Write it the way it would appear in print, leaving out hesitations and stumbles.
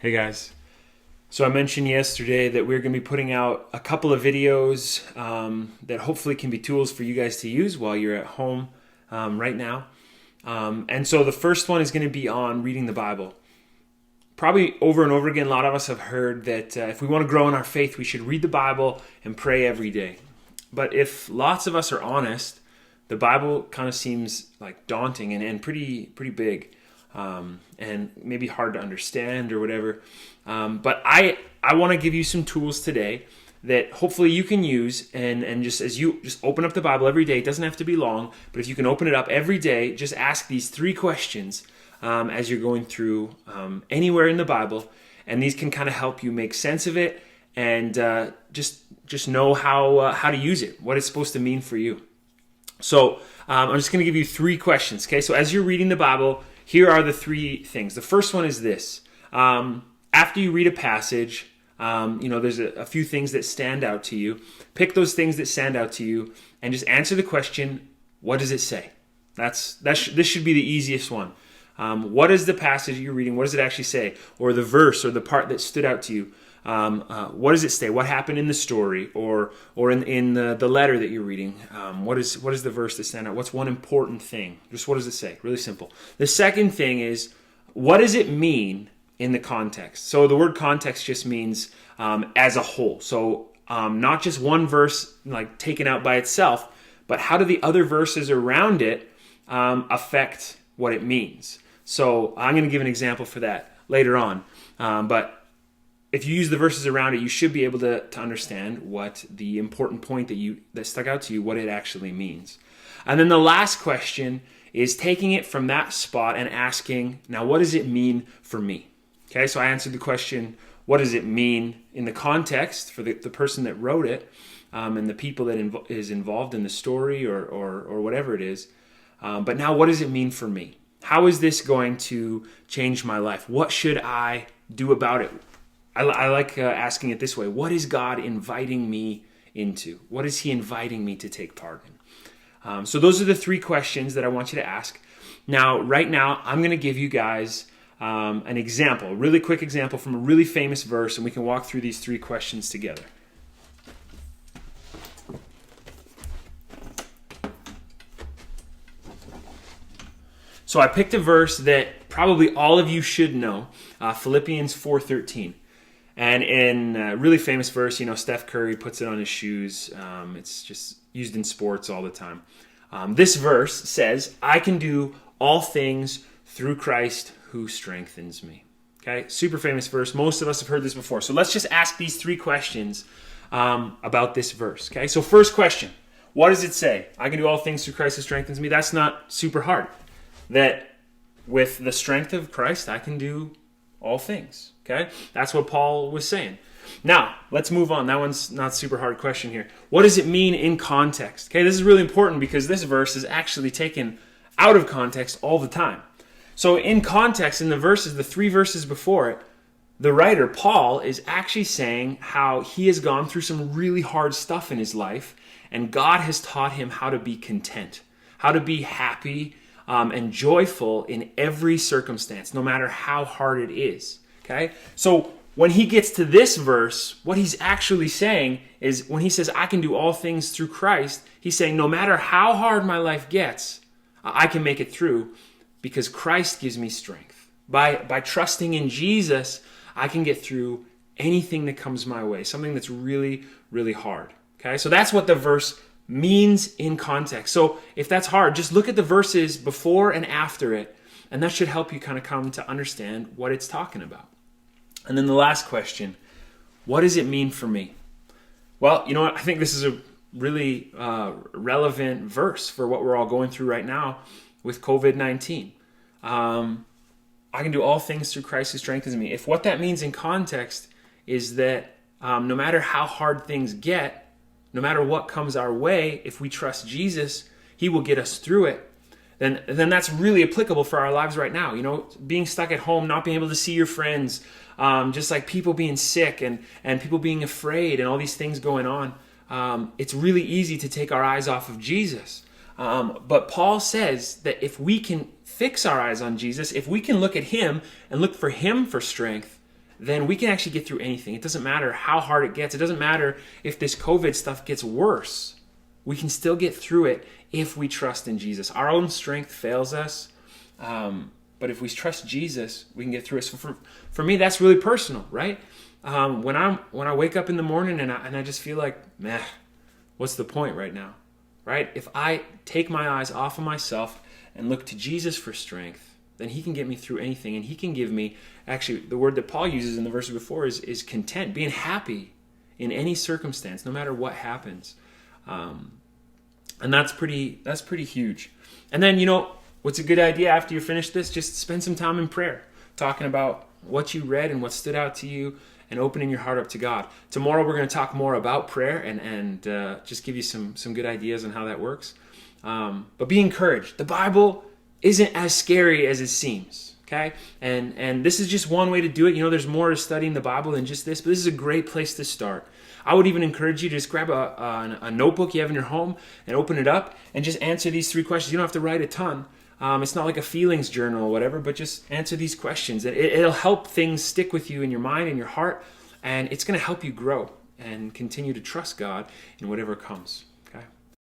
Hey guys. So I mentioned yesterday that we're going to be putting out a couple of videos that hopefully can be tools for you guys to use while you're at home right now. And so the first one is going to be on reading the Bible. Probably over and over again, a lot of us have heard that if we want to grow in our faith, we should read the Bible and pray every day. But if lots of us are honest, the Bible kind of seems like daunting and pretty big. And maybe hard to understand or whatever. But I want to give you some tools today that hopefully you can use and just as you just open up the Bible every day, it doesn't have to be long, but if you can open it up every day, just ask these 3 questions as you're going through anywhere in the Bible, and these can kind of help you make sense of it and just know how to use it, what it's supposed to mean for you. So I'm just going to give you 3 questions, okay? So as you're reading the Bible, here are the 3 things. The first one is this. After you read a passage, there's a few things that stand out to you. Pick those things that stand out to you and just answer the question, what does it say? This should be the easiest one. What is the passage you're reading? What does it actually say? Or the verse or the part that stood out to you. What does it say? What happened in the story or in the letter that you're reading? What is the verse that stands out? What's one important thing? Just what does it say? Really simple. The second thing is, what does it mean in the context? So the word context just means as a whole. So not just one verse like taken out by itself, but how do the other verses around it affect what it means? So I'm going to give an example for that later on. But if you use the verses around it, you should be able to understand what the important point that stuck out to you, what it actually means. And then the last question is taking it from that spot and asking, now what does it mean for me? Okay, so I answered the question, what does it mean in the context for the person that wrote it and the people that is involved in the story or whatever it is. But now what does it mean for me? How is this going to change my life? What should I do about it? I like asking it this way. What is God inviting me into? What is he inviting me to take part in? So those are the 3 questions that I want you to ask. Now, right now, I'm going to give you guys an example, a really quick example from a really famous verse, and we can walk through these 3 questions together. So I picked a verse that probably all of you should know, Philippians 4:13. And in a really famous verse, Steph Curry puts it on his shoes. It's just used in sports all the time. This verse says, I can do all things through Christ who strengthens me. Okay, super famous verse. Most of us have heard this before. So let's just ask these 3 questions about this verse. Okay, so first question, what does it say? I can do all things through Christ who strengthens me. That's not super hard. That with the strength of Christ, I can do all things. Okay? That's what Paul was saying. Now, let's move on. That one's not a super hard question here. What does it mean in context? Okay, this is really important because this verse is actually taken out of context all the time. So in context, in the 3 verses before it, the writer, Paul, is actually saying how he has gone through some really hard stuff in his life, and God has taught him how to be content, how to be happy and joyful in every circumstance, no matter how hard it is. Okay? So when he gets to this verse, what he's actually saying is when he says, I can do all things through Christ, he's saying no matter how hard my life gets, I can make it through because Christ gives me strength. By trusting in Jesus, I can get through anything that comes my way, something that's really, really hard. Okay? So that's what the verse means in context. So if that's hard, just look at the verses before and after it, and that should help you kind of come to understand what it's talking about. And then the last question, what does it mean for me? Well, you know what? I think this is a really relevant verse for what we're all going through right now with COVID-19. I can do all things through Christ who strengthens me. If what that means in context is that no matter how hard things get, no matter what comes our way, if we trust Jesus, he will get us through it. Then that's really applicable for our lives right now. Being stuck at home, not being able to see your friends, just like people being sick and people being afraid and all these things going on. It's really easy to take our eyes off of Jesus. But Paul says that if we can fix our eyes on Jesus, if we can look at him and look for him for strength, then we can actually get through anything. It doesn't matter how hard it gets. It doesn't matter if this COVID stuff gets worse. We can still get through it if we trust in Jesus. Our own strength fails us, but if we trust Jesus, we can get through it. So for me, that's really personal, right? When I wake up in the morning and I just feel like, meh, what's the point right now, right? If I take my eyes off of myself and look to Jesus for strength, then he can get me through anything, and he can give me, actually, the word that Paul uses in the verse before is content, being happy in any circumstance, no matter what happens. And that's pretty huge. And then, what's a good idea after you finish this? Just spend some time in prayer, talking about what you read and what stood out to you, and opening your heart up to God. Tomorrow we're going to talk more about prayer and just give you some good ideas on how that works. But be encouraged. The Bible isn't as scary as it seems, okay? And this is just one way to do it. There's more to studying the Bible than just this, but this is a great place to start. I would even encourage you to just grab a notebook you have in your home and open it up and just answer these 3 questions. You don't have to write a ton. It's not like a feelings journal or whatever, but just answer these questions. It'll help things stick with you in your mind and your heart, and it's going to help you grow and continue to trust God in whatever comes.